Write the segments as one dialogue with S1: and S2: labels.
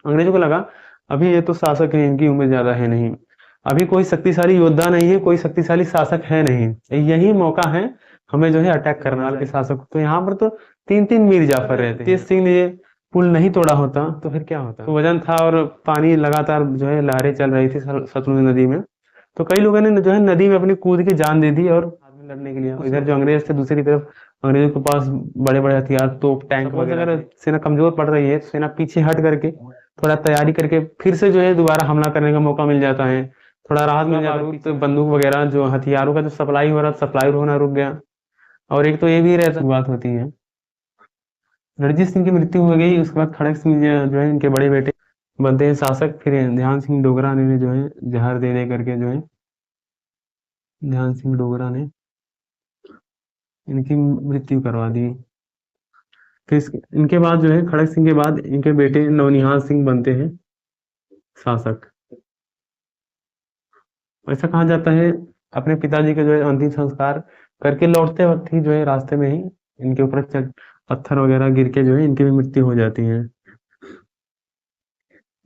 S1: अंग्रेजों को लगा अभी ये तो शासक है, इनकी उम्र ज्यादा है नहीं, अभी कोई शक्तिशाली योद्धा नहीं है, कोई शक्तिशाली शासक है नहीं, यही मौका है हमें जो है अटैक करना के शासक। तो यहाँ पर तो तीन तीन मीर जाफर रहते हैं। तेज सिंह ने ये पुल नहीं तोड़ा होता तो फिर क्या होता। तो वजन था और पानी लगातार जो है लहरें चल रही थी सतलुज नदी में। तो कई लोगों ने जो है नदी में अपनी कूद के जान दे दी और आदमी लड़ने के लिए। इधर जो अंग्रेज थे दूसरी तरफ अंग्रेजों के पास बड़े बड़े हथियार, तोप, टैंक वगैरह। अगर सेना कमजोर पड़ रही है तो सेना पीछे हट करके थोड़ा तैयारी करके फिर से जो है दोबारा हमला करने का मौका मिल जाता है, थोड़ा राहत मिल जाता है। तो बंदूक वगैरह जो हथियारों का जो सप्लाई हो रहा था, सप्लाई होना रुक गया। और एक तो ये भी रहता बात होती है, रणजीत सिंह की मृत्यु हो गई, उसके बाद खड़क सिंह जो है इनके बड़े बेटे बनते हैं शासक। फिर ध्यान सिंह डोगरा ने जो है जहर दे करके जो है ध्यान सिंह डोगरा ने इनकी मृत्यु करवा दी। फिर इनके बाद जो है खड़क सिंह के बाद इनके बेटे नवनिहाल सिंह बनते हैं शासक। ऐसा कहा जाता है अपने पिताजी के जो है अंतिम संस्कार करके लौटते वक्त ही जो है रास्ते में ही इनके ऊपर पत्थर वगैरह गिर के जो है इनकी भी मृत्यु हो जाती है।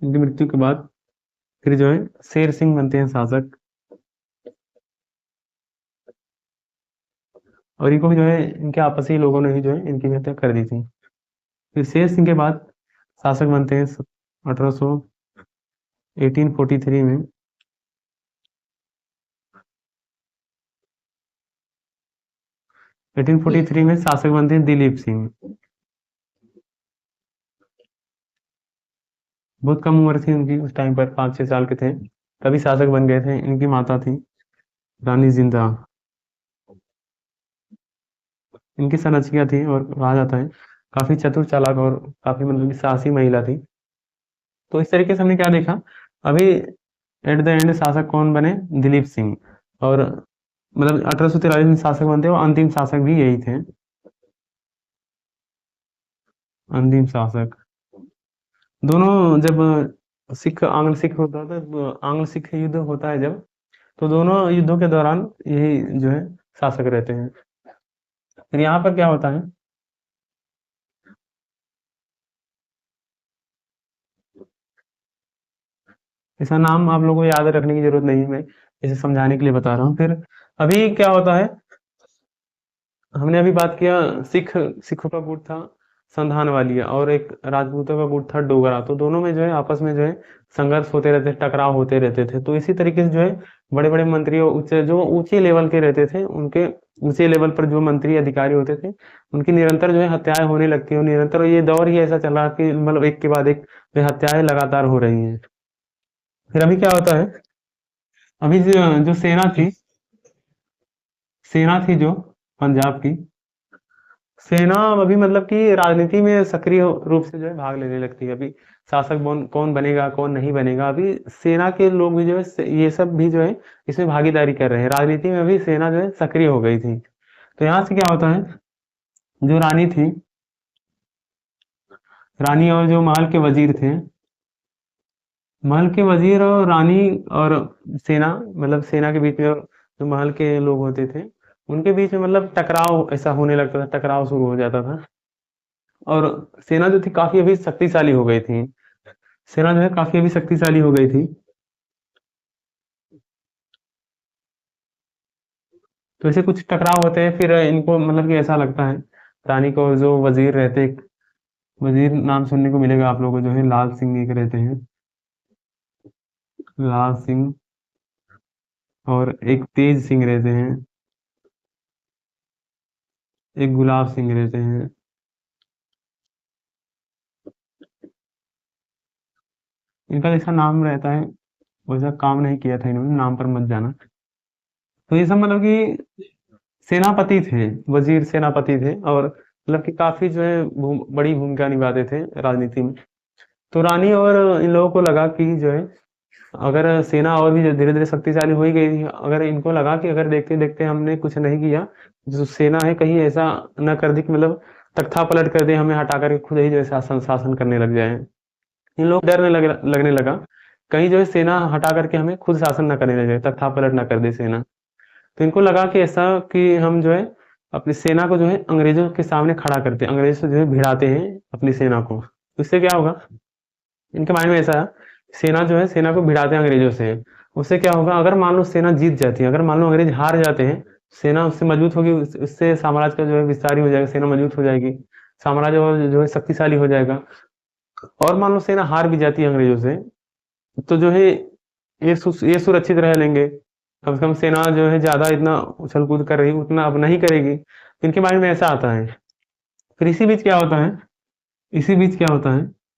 S1: इनकी मृत्यु के बाद फिर जो है शेर सिंह बनते हैं शासक। और इनको जो है इनके आपसी लोगों ने ही जो है इनकी हत्या कर दी थी। फिर शेर सिंह के बाद शासक बनते हैं 1843 में 1843 में शासक बनते हैं दिलीप सिंह। बहुत कम उम्र थी उनकी उस टाइम पर, 5-6 साल के थे तभी शासक बन गए थे। इनकी माता थी रानी जिंदा, इनकी संरचना थी और कहा जाता है काफी चतुर चालाक और काफी मतलब कि साहसी महिला थी। तो इस तरीके से हमने क्या देखा अभी एट द एंड शासक कौन बने, दिलीप सिंह। और मतलब 1843 में शासक बनते और अंतिम शासक भी यही थे, अंतिम शासक। दोनों जब सिख आंग्ल सिख होता था, आंग्ल सिख युद्ध होता है जब, तो दोनों युद्धों के दौरान यही जो है शासक रहते हैं। फिर यहाँ पर क्या होता है, ऐसा नाम आप लोगों को याद रखने की जरूरत नहीं है, मैं इसे समझाने के लिए बता रहा हूँ। फिर अभी क्या होता है, हमने अभी बात किया सिखों का गुट था संधानवालिया और एक राजपूतों का गुट था डोगरा। तो दोनों में जो है आपस में जो है संघर्ष होते रहते, टकराव होते रहते थे। तो इसी तरीके से जो है बड़े बड़े मंत्री और जो ऊंचे लेवल के रहते थे, उनके ऊंचे लेवल पर जो मंत्री अधिकारी होते थे उनकी निरंतर जो है हत्याएं होने लगती है। और निरंतर ये दौर ही ऐसा चल रहा कि मतलब एक के बाद एक जो हत्याएं लगातार हो रही हैं। फिर अभी क्या होता है, अभी जो सेना थी जो पंजाब की सेना अभी मतलब कि राजनीति में सक्रिय रूप से जो है भाग लेने लगती है। अभी शासक कौन बनेगा कौन नहीं बनेगा, अभी सेना के लोग भी जो है ये सब भी जो है इसमें भागीदारी कर रहे हैं। राजनीति में भी सेना जो है सक्रिय हो गई थी। तो यहाँ से क्या होता है, जो रानी थी, रानी और जो महल के वजीर थे, महल के वजीर और रानी और सेना, मतलब सेना के बीच में और जो महल के लोग होते थे उनके बीच में मतलब टकराव ऐसा होने लगता था, टकराव शुरू हो जाता था। और सेना जो थी काफी अभी शक्तिशाली हो गई थी, सेना जो है काफी अभी शक्तिशाली हो गई थी। तो ऐसे कुछ टकराव होते हैं, फिर इनको मतलब कि ऐसा लगता है रानी को, जो वजीर रहते, वजीर नाम सुनने को मिलेगा आप लोगों को, जो है लाल सिंह एक रहते हैं, लाल सिंह। और एक तेज सिंह रहते हैं, एक गुलाब सिंह रहते हैं। इनका जैसा नाम रहता है वैसा काम नहीं किया था इन्होंने, नाम पर मत जाना। तो ये सब मतलब कि सेनापति थे, वजीर सेनापति थे और मतलब कि काफी जो है बड़ी भूमिका निभाते थे राजनीति में। तो रानी और इन लोगों को लगा कि जो है अगर सेना और भी धीरे धीरे शक्तिशाली हो ही गई थी, अगर इनको लगा कि अगर देखते देखते हमने कुछ नहीं किया, जो सेना है कहीं ऐसा न कर दी कि मतलब तख्ता पलट कर दे, हमें हटा करके खुद ही जो है शासन शासन करने लग जाए। इन लोग लगने लगा कहीं जो है सेना हटा करके हमें खुद शासन न करने लगे, तख्ता पलट ना कर दे सेना। तो इनको लगा कि ऐसा कि हम जो है अपनी सेना को जो है अंग्रेजों के सामने खड़ा करते, अंग्रेजों से जो है भिड़ाते हैं अपनी सेना को। तो इससे क्या होगा, इनके माइंड में ऐसा है, सेना जो है सेना को भिड़ाते हैं अंग्रेजों से। उससे क्या होगा, अगर मान लो सेना जीत जाती है, अगर मान लो अंग्रेज हार जाते हैं, सेना उससे मजबूत होगी, उससे साम्राज्य का जो है विस्तार ही हो जाएगा, सेना मजबूत हो जाएगी, साम्राज्य और जो है शक्तिशाली हो जाएगा। और मान लो सेना हार भी जाती है अंग्रेजों से, तो जो है ये सुरक्षित रह लेंगे, कम से कम सेना जो है ज्यादा इतना उछल कूद कर रही उतना अब नहीं करेगी। इनके माइंड में ऐसा आता है। फिर इसी बीच क्या होता है,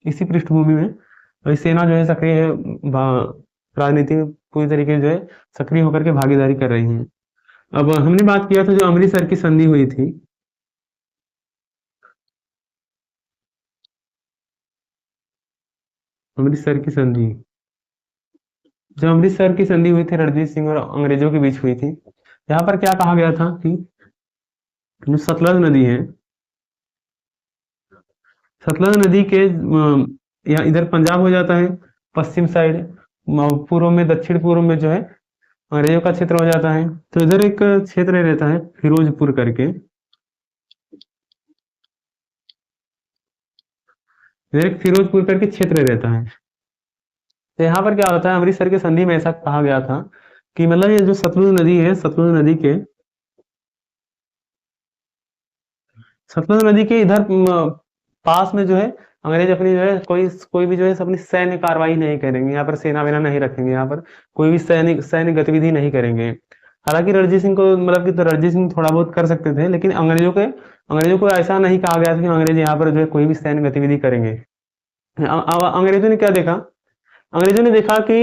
S1: इसी पृष्ठभूमि में अभी सेना जो है सक्रिय है, राजनीति में पूरी तरीके से जो है सक्रिय होकर के भागीदारी कर रही है। अब हमने बात किया था जो अमृतसर की संधि हुई थी, अमृतसर की संधि, जो अमृतसर की संधि हुई थी रणजीत सिंह और अंग्रेजों के बीच हुई थी, यहाँ पर क्या कहा गया था कि जो सतलज नदी है, सतलज नदी के या इधर पंजाब हो जाता है पश्चिम साइड, पूर्व में दक्षिण पूर्व में जो है अंग्रेजों का क्षेत्र हो जाता है। तो इधर एक क्षेत्र रहता है फिरोजपुर करके, इधर एक फिरोजपुर करके क्षेत्र रहता है। तो यहाँ पर क्या होता है, अमृतसर की संधि में ऐसा कहा गया था कि मतलब ये जो सतलुज नदी है, सतलुज नदी के इधर पास में जो है अंग्रेज अपनी जो है कोई भी जो है अपनी सैन्य कार्रवाई नहीं करेंगे, यहाँ पर सेना वेना नहीं रखेंगे, यहाँ पर कोई भी सैन्य गतिविधि नहीं करेंगे। हालांकि रणजीत सिंह को मतलब कि तो रणजीत सिंह थोड़ा बहुत कर सकते थे, लेकिन अंग्रेजों को ऐसा नहीं कहा गया था कि अंग्रेज यहाँ पर जो है कोई भी सैन्य गतिविधि करेंगे। अंग्रेजों ने क्या देखा, अंग्रेजों ने देखा कि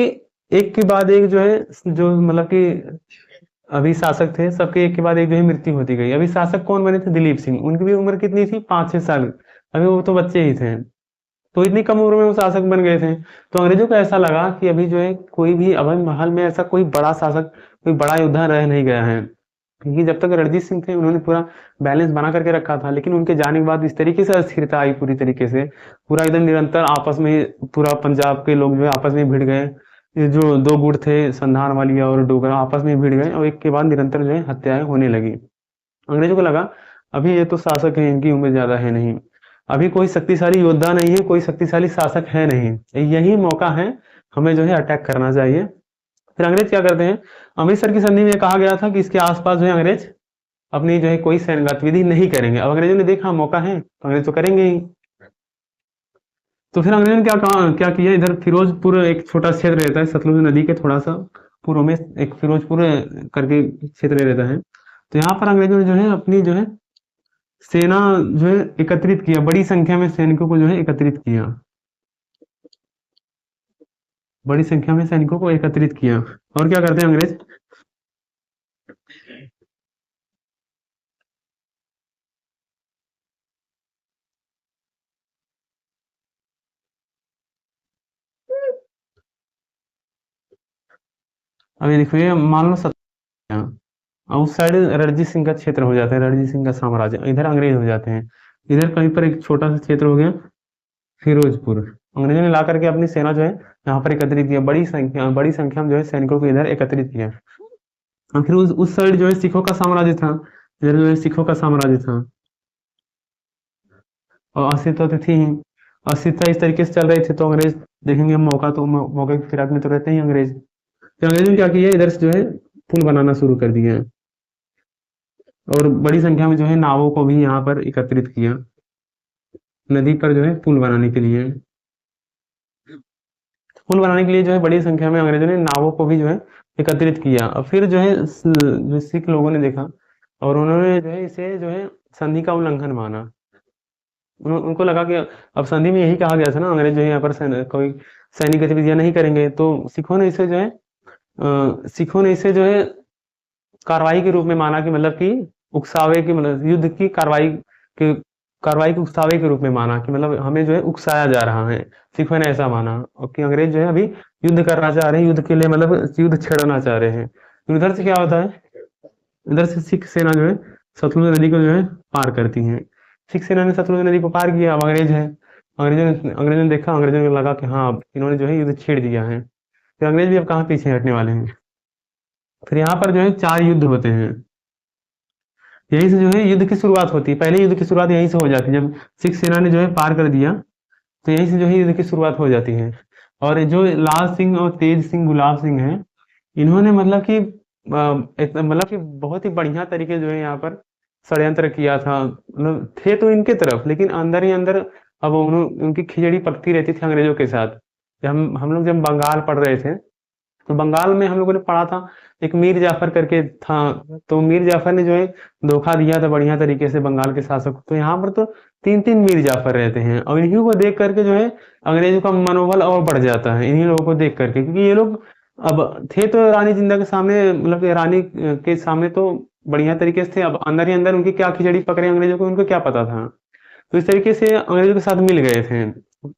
S1: एक के बाद एक जो है, जो मतलब कि अभी शासक थे सबके एक के बाद एक जो है मृत्यु होती गई। अभी शासक कौन बने थे, दिलीप सिंह, उनकी भी उम्र कितनी थी, 5-6 साल, अभी वो तो बच्चे ही थे, तो इतनी कम उम्र में वो शासक बन गए थे। तो अंग्रेजों को ऐसा लगा कि अभी जो है कोई भी अवध महल में ऐसा कोई बड़ा शासक, कोई बड़ा योद्धा रह नहीं गया है, क्योंकि जब तक रणजीत सिंह थे उन्होंने पूरा बैलेंस बना करके रखा था, लेकिन उनके जाने के बाद इस तरीके से अस्थिरता आई पूरी तरीके से, पूरा एकदम निरंतर आपस में पूरा पंजाब के लोग जो है आपस में भिड़ गए। ये जो दो गुट थे संधान वाली और डोगरा आपस में भिड़ गए और एक के बाद निरंतर जो है हत्याएं होने लगी। अंग्रेजों को लगा अभी ये तो शासक है, इनकी उम्र ज्यादा है नहीं, अभी कोई शक्तिशाली योद्धा नहीं है, कोई शक्तिशाली शासक है नहीं, यही मौका है, हमें जो है अटैक करना चाहिए। फिर अंग्रेज क्या करते हैं, अमृतसर की संधि में कहा गया था कि इसके आसपास जो है अंग्रेज अपनी जो है कोई सैन्य गतिविधि नहीं करेंगे। अब अंग्रेजों ने देखा मौका है तो अंग्रेज तो करेंगे ही। तो फिर अंग्रेजों ने क्या किया, इधर फिरोजपुर एक छोटा क्षेत्र रहता है सतलुज नदी के थोड़ा सा पूर्व में, एक फिरोजपुर करके क्षेत्र रहता है। तो यहाँ पर अंग्रेजों ने जो है अपनी जो है सेना जो है एकत्रित किया, बड़ी संख्या में सैनिकों को जो है एकत्रित किया, बड़ी संख्या में सैनिकों को एकत्रित किया। और क्या करते हैं अंग्रेज, अभी देखो ये मान लो और उस साइड रणजीत सिंह का क्षेत्र हो जाता है, रणजीत सिंह का साम्राज्य, इधर अंग्रेज हो जाते हैं। इधर कहीं पर एक छोटा सा क्षेत्र हो गया फिरोजपुर, अंग्रेजों ने ला करके अपनी सेना जो है यहाँ पर एकत्रित किया, बड़ी संख्या में जो है सैनिकों को इधर एकत्रित किया। और फिर उस साइड जो है सिखों का साम्राज्य था, इधर जो है सिखों का साम्राज्य था, और अस्थिरता तो थी ही, अस्थिरता इस तरीके से चल रही थी, तो अंग्रेज देखेंगे मौका, तो मौके की फिराक में तो रहते ही अंग्रेज। तो अंग्रेजों ने क्या किया, इधर से जो है पुल बनाना शुरू कर दिया है, और बड़ी संख्या में जो है नावों को भी यहाँ पर एकत्रित किया, नदी पर जो है पुल बनाने के लिए, पुल बनाने के लिए जो है बड़ी संख्या में अंग्रेजों ने नावों को भी जो है एकत्रित किया। और फिर जो है जो सिख लोगों ने देखा और उन्होंने जो है इसे जो है संधि का उल्लंघन माना। उनको लगा कि अब संधि में यही कहा गया था ना, अंग्रेज जो है यहाँ पर कोई सैनिक गतिविधियां नहीं करेंगे, तो सिखों ने इसे जो है कार्रवाई के रूप में माना, कि मतलब कि उकसावे की, मतलब युद्ध की कार्रवाई के उकसावे के रूप में माना, कि मतलब हमें जो है उकसाया जा रहा है, सिखों ने ऐसा माना, और कि अंग्रेज जो है अभी युद्ध करना चाह रहे हैं, युद्ध के लिए मतलब युद्ध छेड़ना चाह रहे हैं। तो इधर से क्या होता है, इधर से सिख सेना जो है सतलुज नदी को जो है पार करती है। सिख सेना ने सतलुज नदी को पार किया, अब अंग्रेज है, अंग्रेजों ने देखा, अंग्रेजों को लगा कि हाँ अब इन्होंने जो है युद्ध छेड़ दिया है, फिर अंग्रेज भी अब कहाँ पीछे हटने वाले हैं। फिर यहाँ पर जो है 4 युद्ध होते हैं, यहीं से जो है युद्ध की शुरुआत होती है, पहले युद्ध की शुरुआत यहीं से हो जाती है, जब सिख सेना ने जो है पार कर दिया, तो यहीं से जो है युद्ध की शुरुआत हो जाती है। और जो लाल सिंह और तेज सिंह गुलाब सिंह हैं, इन्होंने मतलब कि मतलब कि बहुत ही बढ़िया तरीके जो है यहाँ पर षड्यंत्र किया था। मतलब थे तो इनके तरफ, लेकिन अंदर ही अंदर अब उनकी खिचड़ी पकती रहती थी अंग्रेजों के साथ। जब हम लोग जब बंगाल पढ़ रहे थे, तो बंगाल में हम लोगों ने पढ़ा था, एक मीर जाफर करके था। तो मीर जाफर ने जो है धोखा दिया था बढ़िया तरीके से बंगाल के शासक को। तो यहाँ पर तो तीन तीन मीर जाफर रहते हैं, और इन्हीं को देख करके जो है अंग्रेजों का मनोबल और बढ़ जाता है इन्हीं लोगों को देख करके, क्योंकि ये लोग अब थे तो रानी जिंदा के सामने, मतलब कि रानी के सामने तो बढ़िया तरीके से थे। अब अंदर ही अंदर उनकी क्या खिचड़ी पकड़े अंग्रेजों को, उनको क्या पता था। तो इस तरीके से अंग्रेजों के साथ मिल गए थे,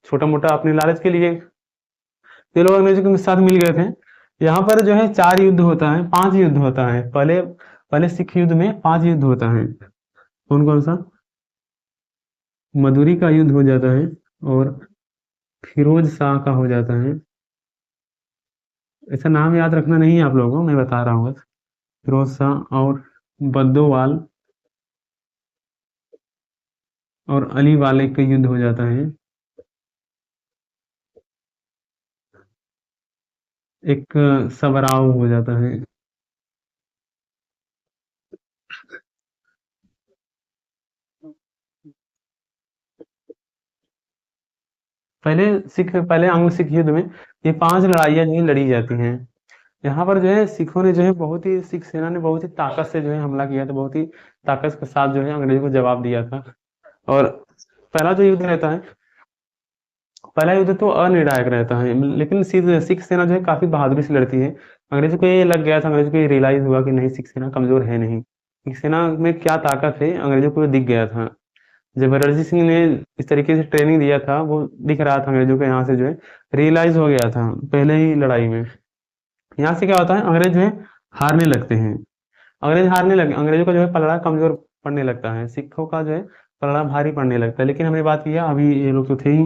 S1: छोटा मोटा अपने लालच के लिए ये लोग अंग्रेजों के साथ मिल गए थे। यहाँ पर जो है 4 युद्ध होता है, 5 युद्ध होता है। पहले पहले सिख युद्ध में 5 युद्ध होता है। कौन कौन सा? मदुरी का युद्ध हो जाता है, और फिरोज शाह का हो जाता है। ऐसा नाम याद रखना नहीं है आप लोगों को, मैं बता रहा हूँ बस। फिरोज शाह और बद्दोवाल और अली वाले का युद्ध हो जाता है। एक सबराव हो जाता है। पहले अंग सिख युद्ध में ये 5 लड़ाइयाँ जो है लड़ी जाती हैं। यहाँ पर जो है सिखों ने जो है बहुत ही, सिख सेना ने बहुत ही ताकत से जो है हमला किया था, बहुत ही ताकत के साथ जो है अंग्रेजों को जवाब दिया था। और पहला जो युद्ध रहता है, पहला युद्ध तो अनिर्णायक रहता है, लेकिन सिख सेना जो है काफी बहादुरी से लड़ती है। अंग्रेजों को ये लग गया था, अंग्रेजों को ये रियलाइज हुआ कि नहीं, सिख सेना कमजोर है नहीं, सिख सेना में क्या ताकत है अंग्रेजों को दिख गया था। जब रणजीत सिंह ने इस तरीके से ट्रेनिंग दिया था, वो दिख रहा था अंग्रेजों को, यहाँ से जो है रियलाइज हो गया था पहले ही लड़ाई में। यहाँ से क्या होता है, अंग्रेज जो है हारने लगते हैं। अंग्रेजों का जो है पलड़ा कमजोर पड़ने लगता है, सिखों का जो है पलड़ा भारी पड़ने लगता है। लेकिन हमने बात किया अभी ये लोग तो थे ही,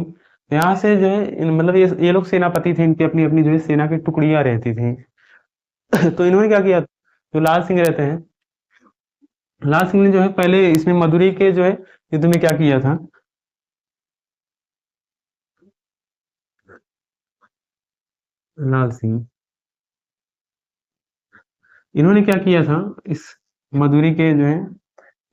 S1: यहाँ से जो है मतलब ये लोग सेनापति थे, इनकी अपनी अपनी जो है सेना की टुकड़ियां रहती थी। तो इन्होंने क्या किया, जो लाल सिंह रहते हैं, लाल सिंह ने जो है पहले इसमें मदुरई के जो है युद्ध में क्या किया था। लाल सिंह, इन्होंने क्या किया था इस मदुरई के जो है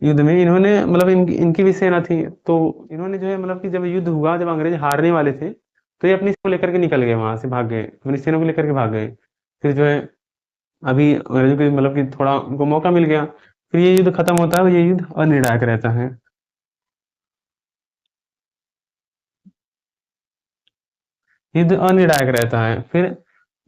S1: युद्ध में, इन्होंने मतलब इनकी भी सेना थी। तो इन्होंने जो है मतलब कि जब युद्ध हुआ, जब अंग्रेज हारने वाले थे, तो ये अपनी सेना को लेकर के निकल गए, वहां से भाग गए, अपनी सेना को लेकर के भाग गए। फिर जो है अभी अंग्रेजों को मतलब कि थोड़ा उनको मौका मिल गया, फिर ये युद्ध खत्म होता है और ये युद्ध अनिर्णायक रहता है। युद्ध अनिर्णायक रहता है। फिर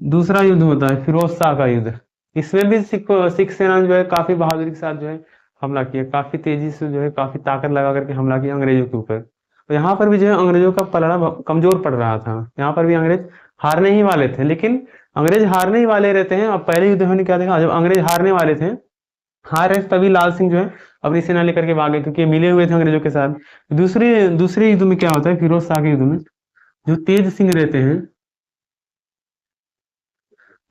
S1: दूसरा युद्ध होता है फिरोज शाह का युद्ध। इसमें भी सिख सेना जो है काफी बहादुरी के साथ जो है हमला किया, काफी तेजी से जो है काफी ताकत लगा करके हमला किया अंग्रेजों के ऊपर। तो यहाँ पर भी जो है अंग्रेजों का पलड़ा कमजोर पड़ रहा था, यहाँ पर भी अंग्रेज हारने ही वाले थे। लेकिन अंग्रेज हारने ही वाले रहते हैं। अब पहले युद्ध में क्या देखा, जब अंग्रेज हारने वाले थे, हार रहे तभी लाल सिंह जो है अपनी सेना लेकर के भागे, क्योंकि ये मिले हुए थे अंग्रेजों के साथ। दूसरे दूसरे युद्ध में क्या होता है, फिरोज शाह के युद्ध में जो तेज सिंह रहते हैं,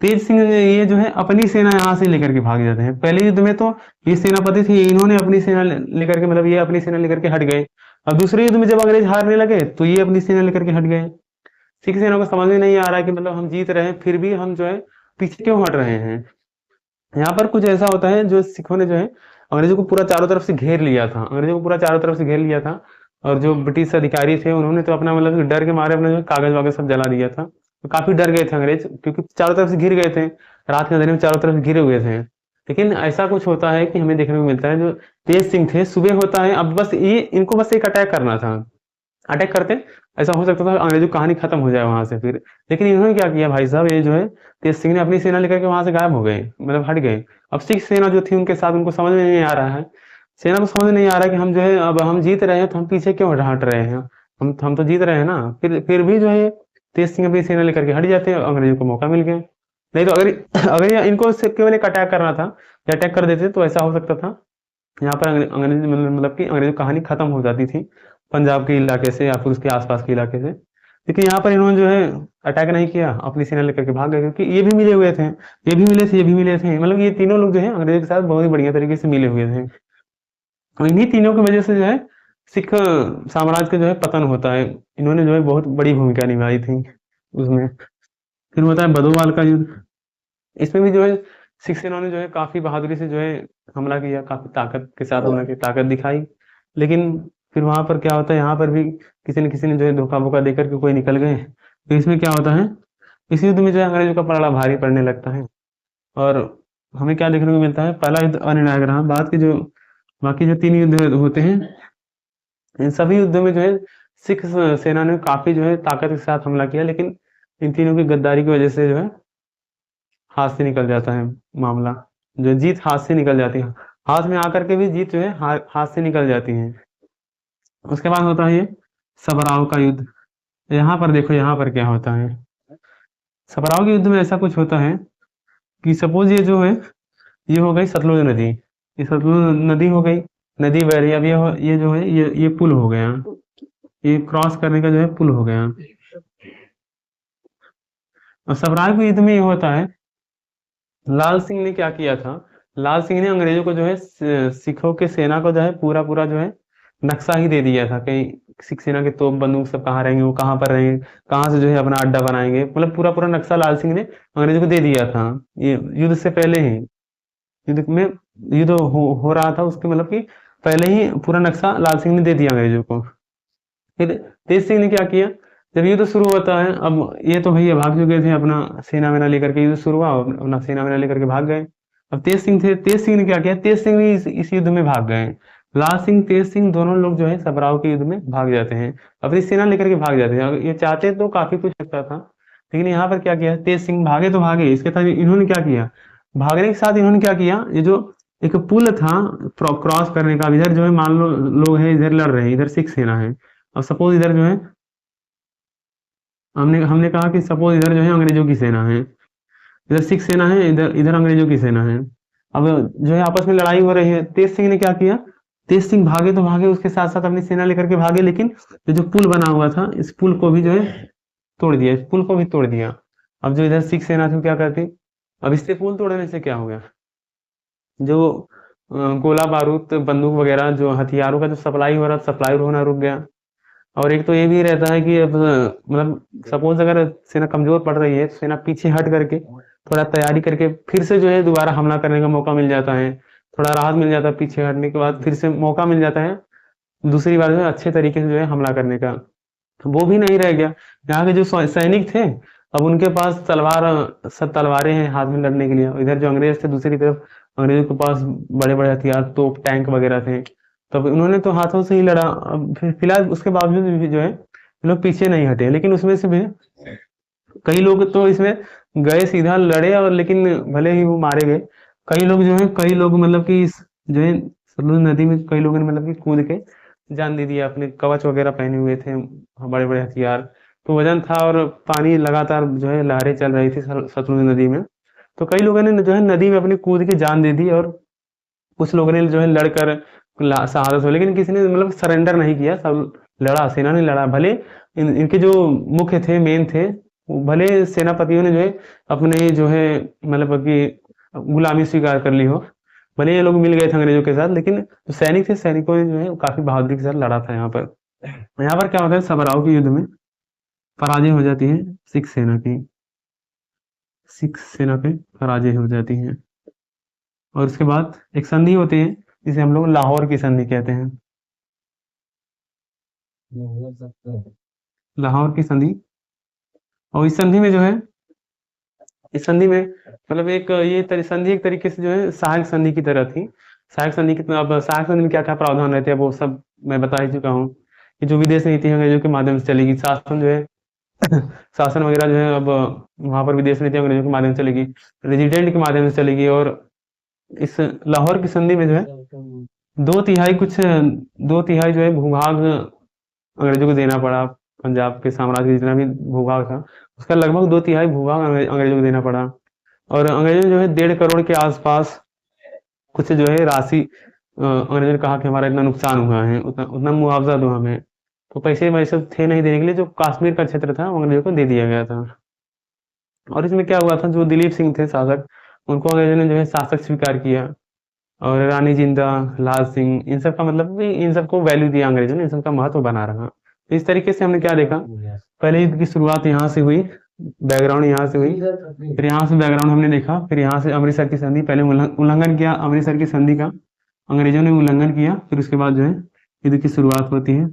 S1: तेज सिंह ये जो है अपनी सेना यहाँ से लेकर के भाग जाते हैं। पहले युद्ध में तो ये सेनापति थे, इन्होंने अपनी सेना लेकर के, मतलब ये अपनी सेना लेकर के हट गए। अब दूसरे युद्ध में जब अंग्रेज हारने लगे, तो ये अपनी सेना लेकर के हट गए। सिख सेना को समझ में नहीं आ रहा है कि मतलब हम जीत रहे हैं, फिर भी हम जो है पीछे क्यों हट रहे हैं। यहाँ पर कुछ ऐसा होता है, जो सिखों ने जो है अंग्रेजों को पूरा चारों तरफ से घेर लिया था, अंग्रेजों को पूरा चारों तरफ से घेर लिया था। और जो ब्रिटिश अधिकारी थे, उन्होंने तो अपना मतलब डर के मारे अपना जो कागज वागज सब जला दिया था। तो काफी डर गए थे अंग्रेज, क्योंकि चारों तरफ से घिर गए थे, रात के अंधेरे में चारों तरफ घिरे हुए थे। लेकिन ऐसा कुछ होता है कि हमें देखने को मिलता है, जो तेज सिंह थे, सुबह होता है, अब बस ये इनको बस एक अटैक करना था, अटैक करते, ऐसा हो सकता था अंग्रेजों की कहानी खत्म हो जाए वहां से फिर। लेकिन इन्होंने क्या किया भाई साहब, ये जो है तेज सिंह ने अपनी सेना लेकर के वहां से गायब हो गए, मतलब हट गए। अब सिख सेना जो थी उनके साथ, उनको समझ में नहीं आ रहा है, सेना को समझ नहीं आ रहा है कि हम जो है अब हम जीत रहे हैं, तो हम पीछे क्यों हट रहे हैं। हम तो जीत रहे हैं ना। फिर भी जो है तेज सिंह अपनी सेना लेकर के हट जाते हैं, अंग्रेजों को मौका मिल गया। नहीं तो अगर अगर ये इनको सिर्फ केवल एक अटैक करना था, या अटैक कर देते तो ऐसा हो सकता था, यहाँ पर अंग्रेज मतलब कि अंग्रेजों की कहानी खत्म हो जाती थी पंजाब के इलाके से या फिर उसके आसपास के इलाके से। लेकिन यहाँ पर इन्होंने जो है अटैक नहीं किया, अपनी सेना लेकर के भाग गए, क्योंकि ये भी मिले हुए थे, ये भी मिले थे, ये भी मिले थे, मतलब ये तीनों लोग जो है अंग्रेजों के साथ बहुत ही बढ़िया तरीके से मिले हुए थे। और इन्हीं तीनों की वजह से जो है सिख साम्राज्य का जो है पतन होता है। इन्होंने जो है बहुत बड़ी भूमिका निभाई थी उसमें। फिर होता है बदोवाल का युद्ध। इसमें भी जो है सिख सेना ने जो है काफी बहादुरी से जो है हमला किया, काफी ताकत के साथ हमला की, ताकत दिखाई। लेकिन फिर वहां पर क्या होता है, यहाँ पर भी किसी न जो है धोखा वोखा देकर के कोई निकल गए। तो इसमें क्या होता है, इस युद्ध में जो है अंग्रेजों का पलड़ा भारी पड़ने लगता है। और हमें क्या देखने को मिलता है, पहला युद्ध अनिर्णायक रहा। बाद के जो बाकी जो 3 युद्ध होते हैं, इन सभी युद्धों में जो है सिख सेना ने काफी जो है ताकत के साथ हमला किया, लेकिन इन तीनों की गद्दारी की वजह से जो है हाथ से निकल जाता है मामला। जो जीत हाथ से निकल जाती है, हाथ में आकर के भी जीत जो है हाथ से निकल जाती है। उसके बाद होता है ये सबराव का युद्ध। यहाँ पर देखो, यहाँ पर क्या होता है, सबराव के युद्ध में ऐसा कुछ होता है कि सपोज ये जो है, ये हो गई सतलुज नदी, ये सतलुज नदी हो गई, नदी बह रही है। अब ये जो है ये पुल हो गया, ये क्रॉस करने का जो है पुल हो गया। और सबराव के युद्ध में ये होता है, लाल सिंह ने क्या किया था, लाल सिंह ने अंग्रेजों को जो है सिखों के सेना को जो है पूरा पूरा जो है नक्शा ही दे दिया था, कहीं सिख सेना के तोप बंदूक सब कहाँ रहेंगे, वो कहाँ पर रहेंगे, कहाँ से जो है अपना अड्डा बनाएंगे, मतलब पूरा पूरा नक्शा लाल सिंह ने अंग्रेजों को दे दिया था। ये युद्ध से पहले ही, युद्ध में युद्ध हो रहा था उसके मतलब कि पहले ही पूरा नक्शा लाल सिंह ने दे दिया अंग्रेजों को। फिर तेज सिंह ने क्या किया, जब युद्ध शुरू होता है, अब ये तो भैया भाग चुके थे, अपना सेना वेना लेकर के युद्ध शुरू हुआ, अपना सेना वेना लेकर के भाग गए। अब तेज सिंह थे, तेज सिंह ने क्या किया, तेज सिंह भी इस युद्ध में भाग गए। लाल सिंह तेज सिंह दोनों लोग जो है सबराव के युद्ध में भाग जाते हैं, अपनी सेना लेकर के भाग जाते हैं। अगर ये चाहते तो काफी कुछ सकता था, लेकिन यहाँ पर क्या किया, तेज सिंह भागे तो भागे, इसके साथ इन्होंने क्या किया, भागने के साथ इन्होंने क्या किया, ये जो एक पुल था क्रॉस करने का, इधर जो है मान लो लोग हैं इधर लड़ रहे हैं, इधर सिख सेना है। अब सपोज इधर जो है हमने हमने कहा कि सपोज इधर जो है अंग्रेजों की सेना है, इधर सिख सेना है, इधर इधर अंग्रेजों की सेना है। अब जो है आपस में लड़ाई हो रही है, तेज सिंह ने क्या किया, तेज सिंह भागे तो भागे, उसके साथ साथ अपनी सेना लेकर के भागे, लेकिन ये जो पुल बना हुआ था, इस पुल को भी जो है तोड़ दिया, इस पुल को भी तोड़ दिया। अब जो इधर सिख सेना थी वो क्या करती, अब इससे पुल तोड़ने से क्या हो गया, जो गोला बारूद बंदूक वगैरह जो हथियारों का जो सप्लाई हो रहा था, सप्लाई होना रुक गया। और एक तो ये भी रहता है कि अब मतलब सपोज अगर सेना कमजोर पड़ रही है, तो सेना पीछे हट करके थोड़ा तैयारी करके फिर से जो है दोबारा हमला करने का मौका मिल जाता है, थोड़ा राहत मिल जाता है, पीछे हटने के बाद फिर से मौका मिल जाता है दूसरी बार जो है अच्छे तरीके से जो है हमला करने का। वो भी नहीं रह गया। यहाँ के जो सैनिक थे, अब उनके पास सब तलवारें हैं हाथ में लड़ने के लिए, इधर जो अंग्रेज थे दूसरी तरफ अंग्रेजों के पास बड़े बड़े हथियार, तोप, टैंक वगैरह थे। तब उन्होंने तो हाथों से ही लड़ा। अब फिलहाल उसके बावजूद भी जो है ये लोग पीछे नहीं हटे, लेकिन उसमें से भी कई लोग तो इसमें गए सीधा लड़े, और लेकिन भले ही वो मारे गए। कई लोग जो है, कई लोग मतलब कि इस जो है सतलुज नदी में कई लोगों ने मतलब कि कूद के जान दे दिया, अपने कवच वगैरह पहने हुए थे, बड़े बड़े हथियार, तो वजन था, और पानी लगातार जो है लहरें चल रही थी सतलुज नदी में। तो कई लोगों ने जो है नदी में अपनी कूद के जान दे दी, और कुछ लोगों ने जो है लड़कर शहादत हो, लेकिन किसी ने मतलब सरेंडर नहीं किया, सब लड़ा, सेना ने लड़ा। भले इनके जो मुख्य थे, मेन थे, वो भले सेनापतियों ने जो है अपने जो है मतलब कि गुलामी स्वीकार कर ली हो, भले ये लोग मिल गए थे अंग्रेजों के साथ, लेकिन जो सैनिक थे, सैनिकों ने जो है काफी बहादुरी के साथ लड़ा था। यहाँ पर क्या होता है, सबराव के युद्ध में पराजय हो जाती है सिख सेना की, सिख सेना पे पराजय हो जाती है। और उसके बाद एक संधि होती है जिसे हम लोग लाहौर की संधि कहते हैं, लाहौर की संधि। और इस संधि में जो है, इस संधि में मतलब एक संधि एक तरीके से जो है सहायक संधि की तरह थी। सहायक संधि की, अब सहायक संधि में क्या क्या प्रावधान रहते हैं वो सब मैं बता ही चुका हूँ, कि जो विदेश नीति है अंग्रेजों के माध्यम से चलेगी, शासन जो है शासन वगैरह जो है अब वहां पर विदेश नीति अंग्रेजों के माध्यम से चलेगी, रेजिडेंट के माध्यम से चलेगी। और इस लाहौर की संधि में जो है दो तिहाई जो है भूभाग अंग्रेजों को देना पड़ा। पंजाब के साम्राज्य का जितना भी भूभाग था, उसका लगभग 2/3 भूभाग अंग्रेजों को देना पड़ा। और अंग्रेजों ने जो है 1.5 करोड़ के आसपास कुछ जो है राशि, अंग्रेजों ने कहा कि हमारा इतना नुकसान हुआ है, उतना उतना मुआवजा दो हमें। तो पैसे वैसे थे नहीं देने के लिए, जो कश्मीर का क्षेत्र था वो अंग्रेजों को दे दिया गया था। और इसमें क्या हुआ था, जो दिलीप सिंह थे शासक, उनको अंग्रेजों ने जो है शासक स्वीकार किया। और रानी जिंदा, लाल सिंह, इन सब का मतलब भी इन सबको वैल्यू दिया अंग्रेजों ने, इन सबका महत्व बना रखा। इस तरीके से हमने क्या देखा, पहले युद्ध की शुरुआत यहाँ से हुई, बैकग्राउंड यहाँ से हुई, फिर यहाँ से बैकग्राउंड हमने देखा, फिर यहाँ से अमृतसर की संधि, पहले उल्लंघन किया अमृतसर की संधि का, अंग्रेजों ने उल्लंघन किया, फिर उसके बाद जो है युद्ध की शुरुआत होती है।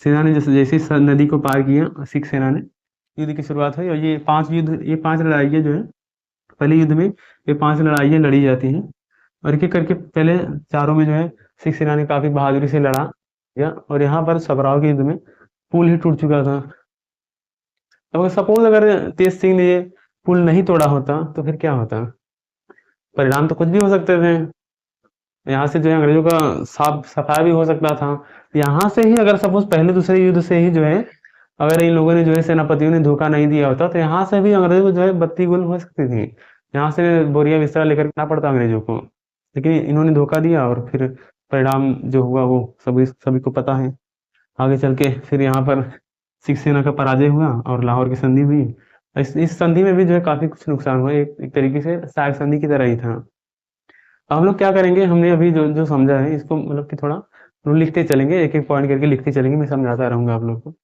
S1: सेना ने जैसे जैसे ही नदी को पार किया, सिख सेना ने, युद्ध की शुरुआत हुई। और ये पांच लड़ाइयाँ जो है, पहले युद्ध में ये पांच लड़ाइयाँ लड़ी जाती हैं, और एक एक करके पहले चारों में जो है सिख सेना ने काफी बहादुरी से लड़ा या, और यहाँ पर सभराव के युद्ध में पुल ही टूट चुका था। अब सपोज अगर तेज सिंह ने ये पुल नहीं तोड़ा होता तो फिर क्या होता, परिणाम तो कुछ भी हो सकते थे। यहाँ से जो है अंग्रेजों का साफ सफाया भी हो सकता था। यहाँ से ही अगर सपोज पहले दूसरे युद्ध से ही जो है, अगर इन लोगों ने जो है सेनापतियों ने धोखा नहीं दिया होता तो यहाँ से भी अंग्रेजों को जो है बत्ती गुल हो सकती थी, यहाँ से बोरिया बिस्तरा लेकर ना पड़ता अंग्रेजों को। लेकिन इन्होंने धोखा दिया और फिर परिणाम जो हुआ वो सभी सभी को पता है। आगे चल के फिर यहाँ पर सिख सेना का पराजय हुआ और लाहौर की संधि हुई। इस संधि में भी जो है काफी कुछ नुकसान हुआ, एक तरीके से सहायक संधि की तरह ही था। अब हम लोग क्या करेंगे, हमने अभी जो जो समझा है इसको मतलब कि थोड़ा लिखते चलेंगे, एक एक पॉइंट करके लिखते चलेंगे, मैं समझाता रहूंगा आप लोग को।